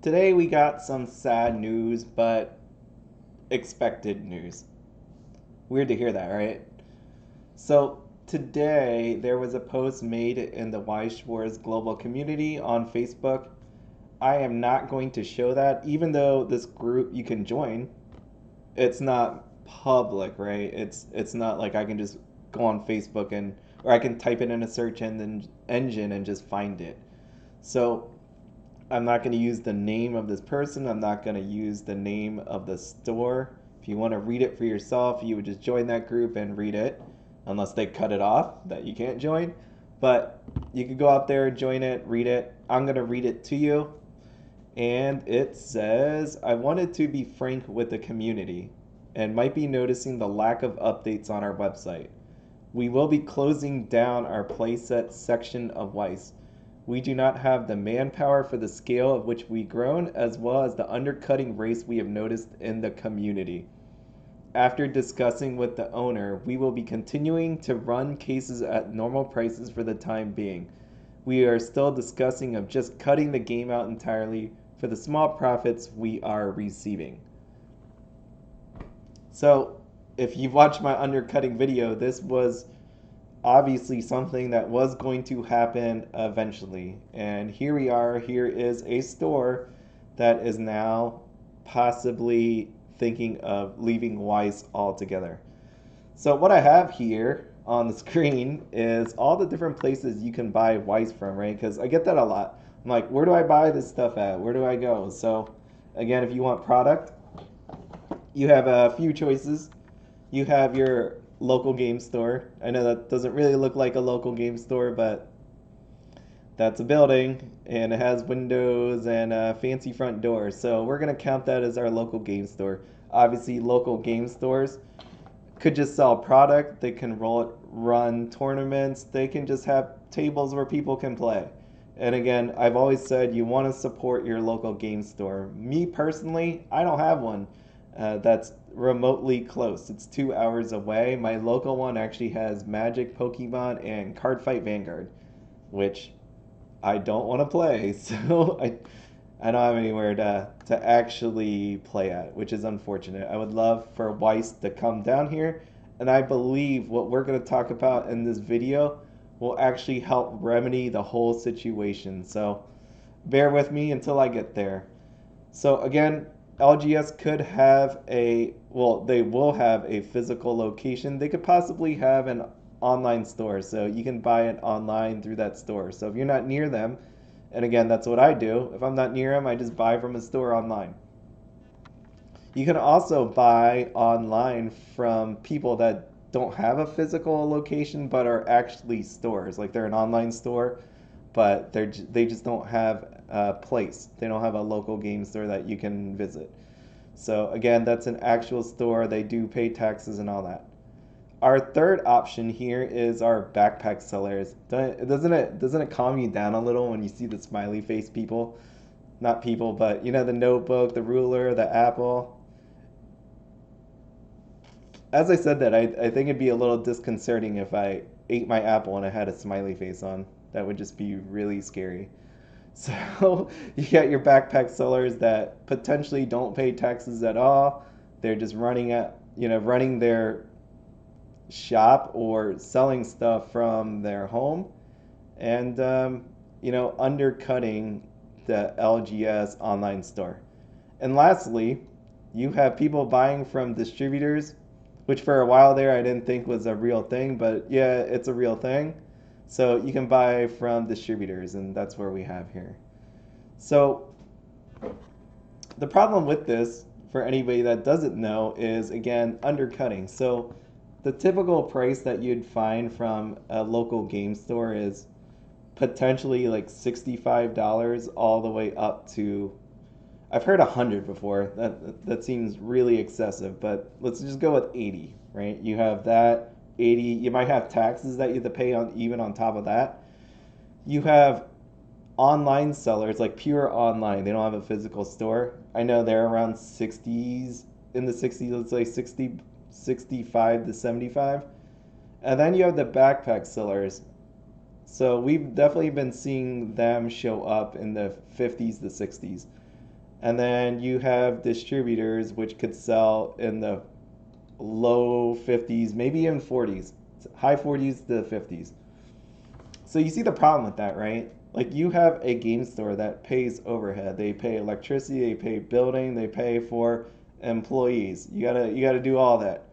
Today we got some sad news, but expected news. Weird to hear that, right? So, today there was a post made in the Weiss Schwarz global community on Facebook. I am not going to show that, even though this group you can join. It's not public, right? It's not like I can just go on Facebook and or I can type it in a search engine and just find it. So I'm not going to use the name of this person. I'm not going to use the name of the store. If you want to read it for yourself, you would just join that group and read it, unless they cut it off that you can't join. But you could go out there, join it, read it. I'm going to read it to you. And it says, I wanted to be frank with the community and might be noticing the lack of updates on our website. We will be closing down our playset section of Weiss. We do not have the manpower for the scale of which we've grown, as well as the undercutting race we have noticed in the community. After discussing with the owner, we will be continuing to run cases at normal prices for the time being. We are still discussing of just cutting the game out entirely for the small profits we are receiving. So, if you've watched my undercutting video, this was obviously something that was going to happen eventually. And here we are. Here is a store that is now possibly thinking of leaving Weiss altogether. So what I have here on the screen is all the different places you can buy Weiss from, right? Because I get that a lot. I'm like, where do I buy this stuff at? Where do I go? So again, if you want product, you have a few choices. You have your local game store. I know that doesn't really look like a local game store, but that's a building and it has windows and a fancy front door. So we're going to count that as our local game store. Obviously, local game stores could just sell product. They can run tournaments. They can just have tables where people can play. And again, I've always said you want to support your local game store. Me personally, I don't have one that's remotely close. It's 2 hours away. My local one actually has Magic, Pokemon, and Cardfight Vanguard, which I don't want to play. So I don't have anywhere to actually play at, which is unfortunate. I would love for Weiss to come down here, and I believe what we're going to talk about in this video will actually help remedy the whole situation. So bear with me until I get there. So again, LGS could have they will have a physical location. They could possibly have an online store, so you can buy it online through that store. So if you're not near them, and again, that's what I do. If I'm not near them, I just buy from a store online. You can also buy online from people that don't have a physical location but are actually stores. Like they're an online store, but they just don't have a place. They don't have a local game store that you can visit. So again, that's an actual store. They do pay taxes and all that. Our third option here is our backpack sellers. Doesn't it calm you down a little when you see the smiley face people? Not people, but you know, the notebook, the ruler, the apple. As I said that, I think it'd be a little disconcerting if I ate my apple and I had a smiley face on. That would just be really scary. So you got your backpack sellers that potentially don't pay taxes at all. They're just running their shop or selling stuff from their home, and undercutting the LGS online store. And lastly, you have people buying from distributors, which for a while there I didn't think was a real thing, but yeah, it's a real thing. So you can buy from distributors, and that's where we have here. So the problem with this, for anybody that doesn't know, is again undercutting. So the typical price that you'd find from a local game store is potentially like $65 all the way up to, I've heard 100 before. That seems really excessive, but let's just go with 80, right? You have that 80, you might have taxes that you have to pay on even on top of that. You have online sellers, like pure online. They don't have a physical store. I know they're around 60s, in the 60s, let's say 60, 65 to 75. And then you have the backpack sellers. So we've definitely been seeing them show up in the 50s to 60s. And then you have distributors which could sell in the low 50s, maybe even 40s, high 40s to 50s. So you see the problem with that, right? Like you have a game store that pays overhead. They pay electricity, they pay building, they pay for employees. You gotta do all that.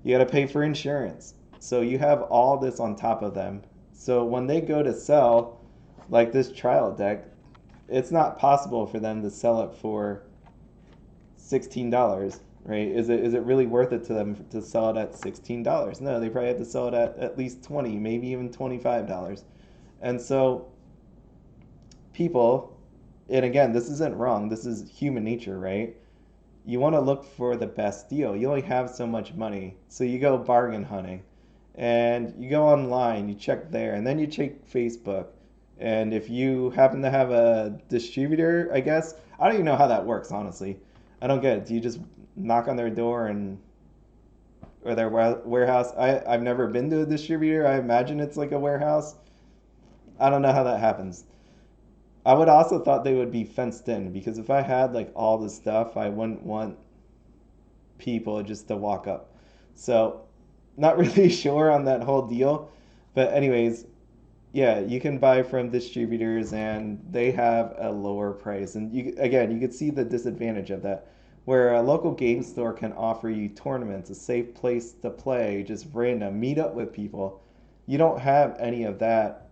You gotta pay for insurance. So you have all this on top of them. So when they go to sell like this trial deck, it's not possible for them to sell it for $16, right? Is it really worth it to them to sell it at $16? No, they probably have to sell it at least 20, maybe even $25. And so people, and again, this isn't wrong. This is human nature, right? You want to look for the best deal. You only have so much money. So you go bargain hunting and you go online, you check there, and then you check Facebook. And if you happen to have a distributor, I guess, I don't even know how that works, honestly. I don't get it. Do you just knock on their door and or their warehouse? I've never been to a distributor. I imagine it's like a warehouse. I don't know how that happens. I would also thought they would be fenced in because if I had like all the stuff, I wouldn't want people just to walk up. So, not really sure on that whole deal. But anyways, yeah, you can buy from distributors and they have a lower price. And you again, you could see the disadvantage of that. Where a local game store can offer you tournaments, a safe place to play, just random, meet up with people. You don't have any of that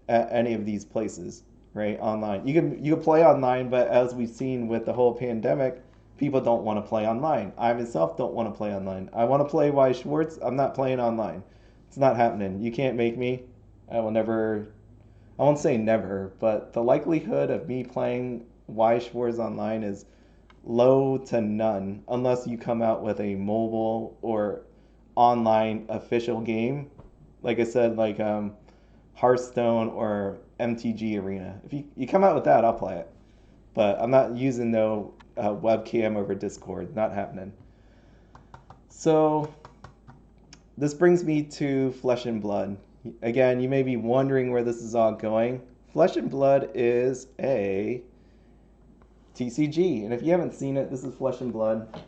at any of these places, right? Online. You can play online, but as we've seen with the whole pandemic, people don't want to play online. I myself don't want to play online. I want to play Weiss Schwarz. I'm not playing online. It's not happening. You can't make me. I will never. I won't say never, but the likelihood of me playing Weiss Schwarz online is low to none unless you come out with a mobile or online official game. Like I said, like Hearthstone or MTG Arena. If you come out with that, I'll play it. But I'm not using no webcam over Discord. Not happening. So this brings me to Flesh and Blood. Again, you may be wondering where this is all going. Flesh and Blood is a TCG, and if you haven't seen it, this is Flesh and Blood.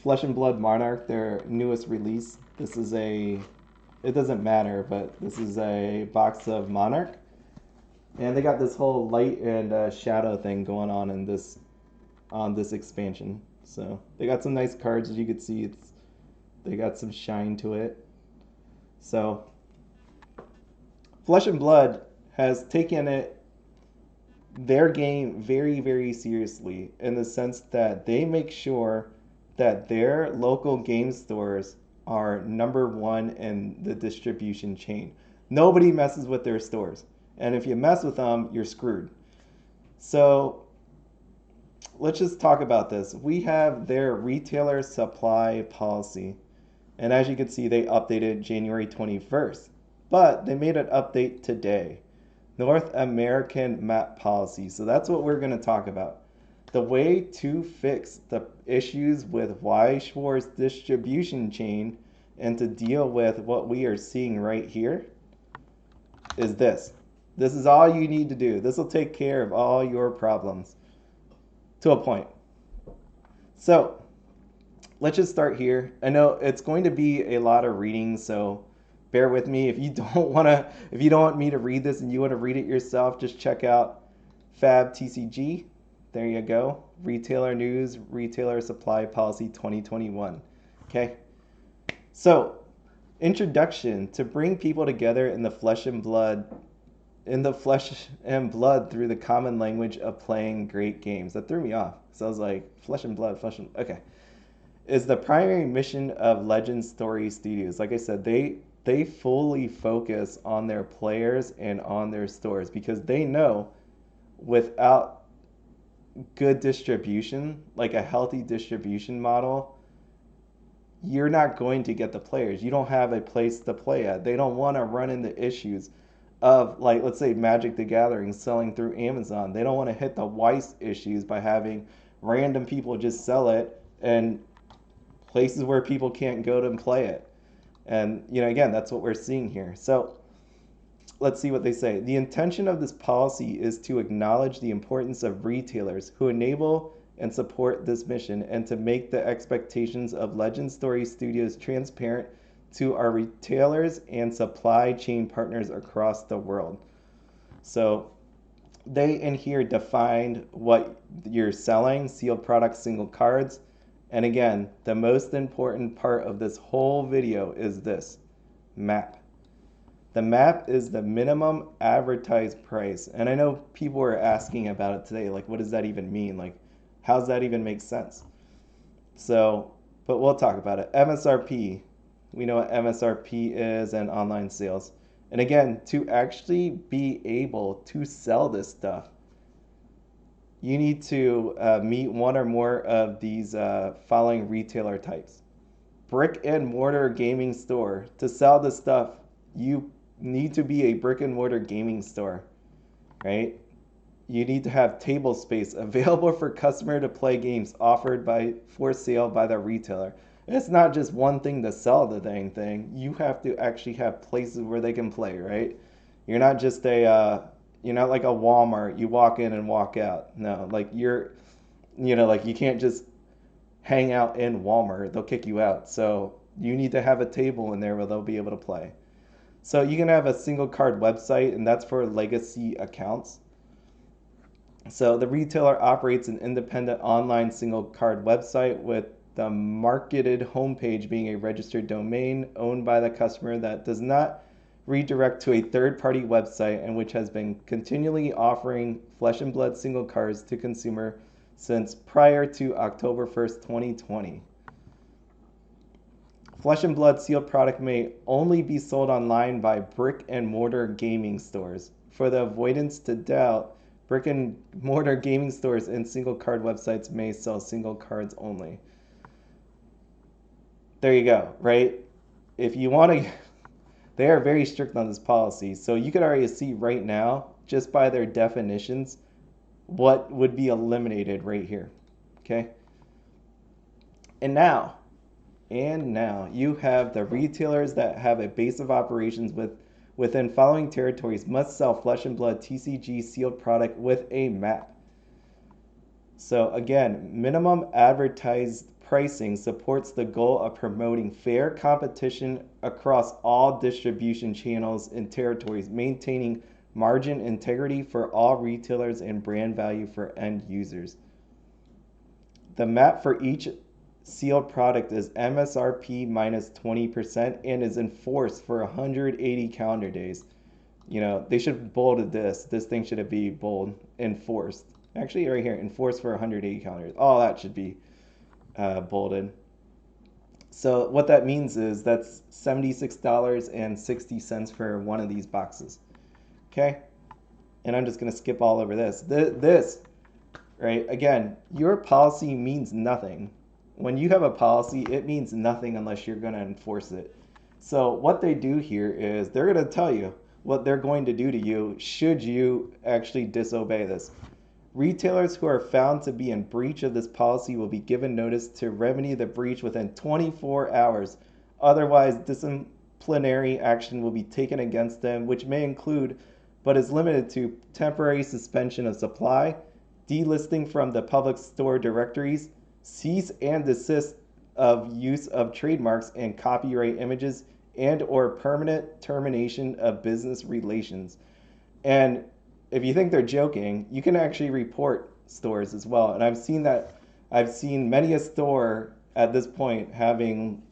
Flesh and Blood Monarch, their newest release. This is a, it doesn't matter, but this is a box of Monarch. And they got this whole light and shadow thing going on in this on this expansion. So they got some nice cards, as you can see. They got some shine to it. So Flesh and Blood has taken their game very, very seriously in the sense that they make sure that their local game stores are number one in the distribution chain. Nobody messes with their stores. And if you mess with them, you're screwed. So let's just talk about this. We have their retailer supply policy. And as you can see, they updated January 21st. But they made an update today. North American map policy. So that's what we're going to talk about. The way to fix the issues with Weiss Schwarz distribution chain and to deal with what we are seeing right here is this. This is all you need to do. This will take care of all your problems to a point. So let's just start here. I know it's going to be a lot of reading, so bear with me. If you don't want me to read this and you want to read it yourself, just check out Fab TCG. There you go. Retailer News, Retailer Supply Policy 2021. Okay. So, introduction to bring people together in the flesh and blood through the common language of playing great games. That threw me off. So I was like, flesh and blood. Okay. Is the primary mission of Legend Story Studios. Like I said, they fully focus on their players and on their stores because they know without good distribution, like a healthy distribution model, you're not going to get the players. You don't have a place to play at. They don't want to run into issues of, like, let's say Magic the Gathering selling through Amazon. They don't want to hit the Weiss issues by having random people just sell it and places where people can't go to play it. And, again, that's what we're seeing here. So let's see what they say. The intention of this policy is to acknowledge the importance of retailers who enable and support this mission and to make the expectations of Legend Story Studios transparent to our retailers and supply chain partners across the world. So they in here defined what you're selling, sealed products, single cards. And again, the most important part of this whole video is this map. The map is the minimum advertised price. And I know people are asking about it today, like, what does that even mean? Like, how does that even make sense? So, but we'll talk about it. MSRP. We know what MSRP is and online sales. And again, to actually be able to sell this stuff, you need to meet one or more of these following retailer types. Brick and mortar gaming store. To sell this stuff, you need to be a brick and mortar gaming store, right? You need to have table space available for customer to play games offered for sale by the retailer. It's not just one thing to sell the dang thing. You have to actually have places where they can play, right? You're not just you're not like a Walmart. You walk in and walk out. No, like like you can't just hang out in Walmart. They'll kick you out. So you need to have a table in there where they'll be able to play. So you can have a single card website, and that's for legacy accounts. So the retailer operates an independent online single card website with the marketed homepage being a registered domain owned by the customer that does not redirect to a third-party website and which has been continually offering Flesh and Blood single cards to consumer since prior to October 1st, 2020. Flesh and Blood sealed product may only be sold online by brick and mortar gaming stores. For the avoidance to doubt, brick and mortar gaming stores and single card websites may sell single cards only. There you go, right? If you want to, they are very strict on this policy. So you can already see right now, just by their definitions, what would be eliminated right here, okay? And now you have the retailers that have a base of operations within following territories must sell Flesh and Blood TCG sealed product with a map. So again, minimum advertised pricing supports the goal of promoting fair competition across all distribution channels and territories, maintaining margin integrity for all retailers and brand value for end users. The map for each sealed product is MSRP minus 20% and is enforced for 180 calendar days. You know, they should have bolded this. This thing should be bold. Enforced. Actually, right here, enforced for 180 calendar days. All that should be bolded. So what that means is that's $76.60 for one of these boxes. Okay? And I'm just going to skip all over this. This, right? Again, your policy means nothing. When you have a policy, it means nothing unless you're going to enforce it. So what they do here is they're going to tell you what they're going to do to you should you actually disobey this. Retailers who are found to be in breach of this policy will be given notice to remedy the breach within 24 hours. Otherwise, disciplinary action will be taken against them, which may include, but is limited to, temporary suspension of supply, delisting from the public store directories, cease and desist of use of trademarks and copyright images, and or permanent termination of business relations. And if you think they're joking, you can actually report stores as well. And I've seen many a store at this point having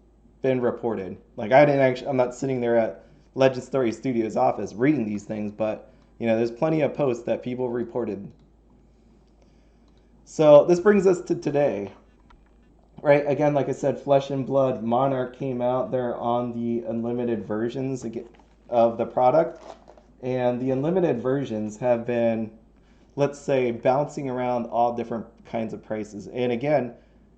been reported. Like I'm not sitting there at Legend Story Studios office reading these things, but there's plenty of posts that people reported. So this brings us to today. Right, again, like I said, Flesh and Blood Monarch came out. They're on the unlimited versions of the product. And the unlimited versions have been, let's say, bouncing around all different kinds of prices. And again,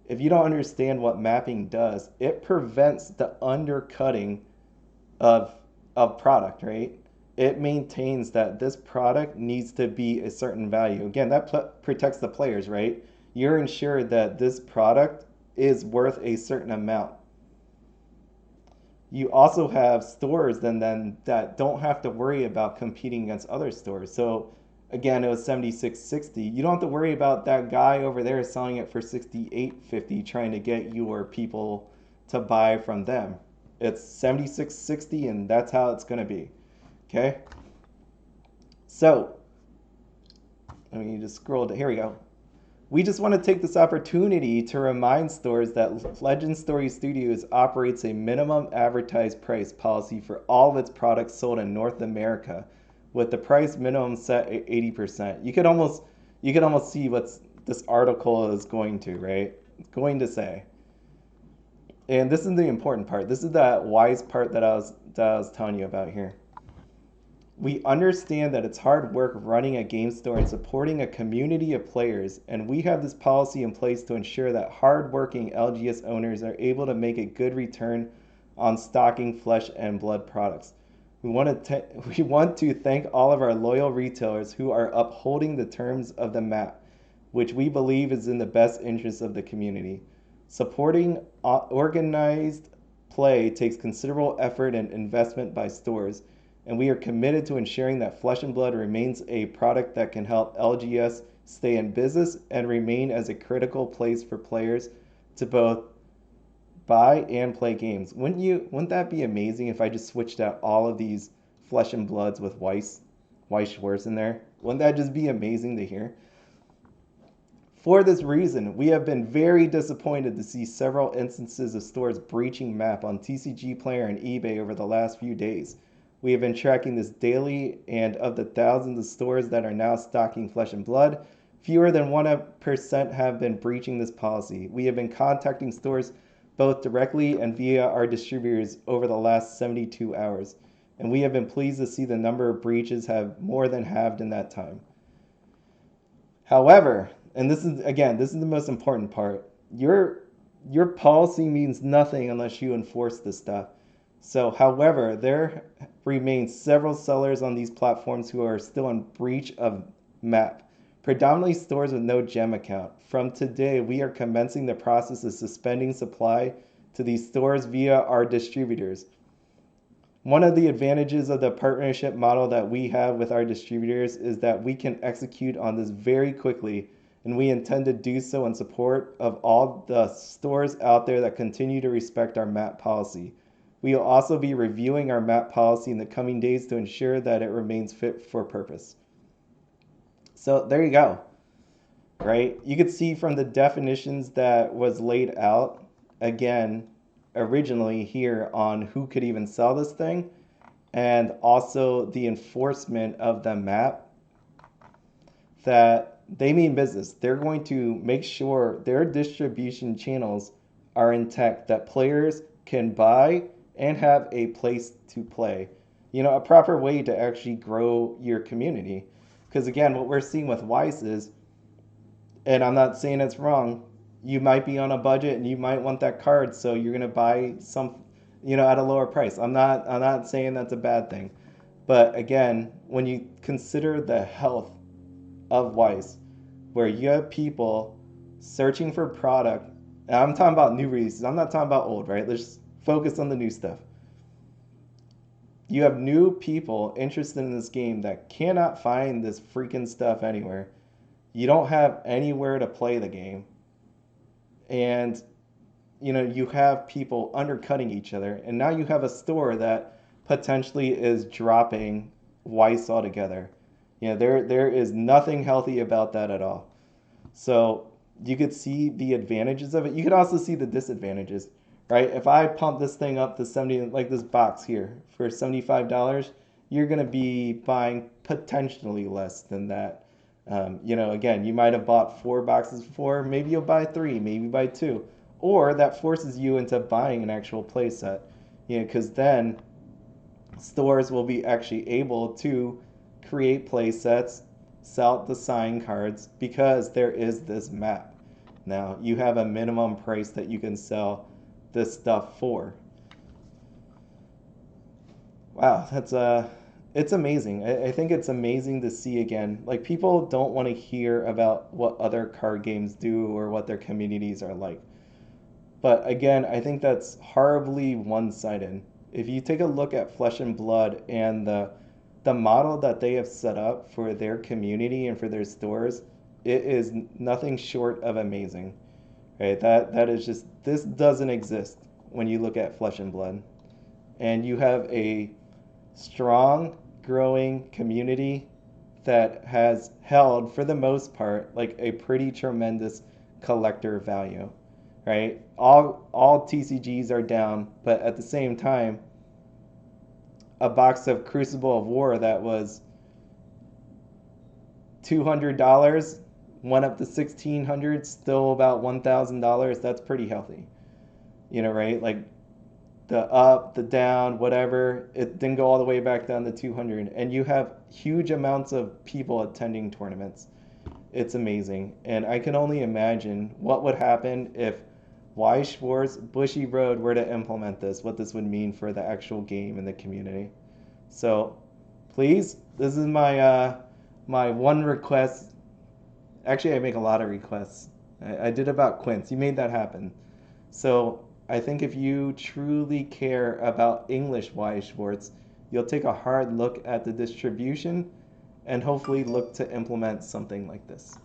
if you don't understand what mapping does, it prevents the undercutting of product, right? It maintains that this product needs to be a certain value. Again, that protects the players, right? You're ensured that this product is worth a certain amount. You also have stores then that don't have to worry about competing against other stores. So again, it was 76.60. You don't have to worry about that guy over there selling it for 68.50 trying to get your people to buy from them. It's 76.60 and that's how it's going to be. Okay? So, let me just scroll to here we go. We just want to take this opportunity to remind stores that Legend Story Studios operates a minimum advertised price policy for all of its products sold in North America, with the price minimum set at 80%. You could almost see what this article is going to, right? It's going to say. And this is the important part. This is that wise part that I was telling you about here. We understand that it's hard work running a game store and supporting a community of players, and we have this policy in place to ensure that hard-working LGS owners are able to make a good return on stocking Flesh and Blood products. We want to thank all of our loyal retailers who are upholding the terms of the map, which we believe is in the best interest of the community. Supporting organized play takes considerable effort and investment by stores, and we are committed to ensuring that Flesh and Blood remains a product that can help LGS stay in business and remain as a critical place for players to both buy and play games. Wouldn't that be amazing if I just switched out all of these Flesh and Bloods with Weiss Schwarz in there? Wouldn't that just be amazing to hear? For this reason, we have been very disappointed to see several instances of stores breaching MAP on TCG Player and eBay over the last few days. We have been tracking this daily, and of the thousands of stores that are now stocking Flesh and Blood, fewer than 1% have been breaching this policy. We have been contacting stores both directly and via our distributors over the last 72 hours, and we have been pleased to see the number of breaches have more than halved in that time. However, and this is the most important part. Your policy means nothing unless you enforce this stuff. So, however, there remain several sellers on these platforms who are still in breach of MAP, predominantly stores with no gem account. From today, we are commencing the process of suspending supply to these stores via our distributors. One of the advantages of the partnership model that we have with our distributors is that we can execute on this very quickly, and we intend to do so in support of all the stores out there that continue to respect our MAP policy. We will also be reviewing our MAP policy in the coming days to ensure that it remains fit for purpose. So there you go, right? You could see from the definitions that was laid out, again, originally here on who could even sell this thing, and also the enforcement of the MAP, that they mean business. They're going to make sure their distribution channels are intact, that players can buy and have a place to play. A proper way to actually grow your community. Because again, what we're seeing with Weiss is, and I'm not saying it's wrong, you might be on a budget and you might want that card, so you're going to buy some, at a lower price. I'm not saying that's a bad thing. But again, when you consider the health of Weiss, where you have people searching for product, and I'm talking about new releases, I'm not talking about old, right? Let's focus on the new stuff. You have new people interested in this game that cannot find this freaking stuff anywhere. You don't have anywhere to play the game. And, you have people undercutting each other. And now you have a store that potentially is dropping Weiss altogether. There is nothing healthy about that at all. So you could see the advantages of it. You could also see the disadvantages, right? If I pump this thing up to 70, like this box here, for $75, you're going to be buying potentially less than that. Again, you might have bought 4 boxes before. Maybe you'll buy 3, maybe buy 2. Or that forces you into buying an actual play set. Because then stores will be actually able to create play sets, sell the sign cards, because there is this map. Now, you have a minimum price that you can sell this stuff for. Wow, it's amazing. I think it's amazing to see again. Like, people don't want to hear about what other card games do or what their communities are like. But again, I think that's horribly one-sided. If you take a look at Flesh and Blood and the model that they have set up for their community and for their stores, it is nothing short of amazing. Right? That is just, this doesn't exist when you look at Flesh and Blood. And you have a strong, growing community that has held, for the most part, like a pretty tremendous collector value, right? All TCGs are down, but at the same time, a box of Crucible of War that was $200 went up to 1,600, still about $1,000. That's pretty healthy, right? Like the up, the down, whatever, it didn't go all the way back down to 200. And you have huge amounts of people attending tournaments. It's amazing. And I can only imagine what would happen if Weiss Schwarz Bushiroad were to implement this, what this would mean for the actual game and the community. So please, this is my one request. Actually, I make a lot of requests. I did about Quince. You made that happen. So I think if you truly care about English Weiss Schwarz, you'll take a hard look at the distribution and hopefully look to implement something like this.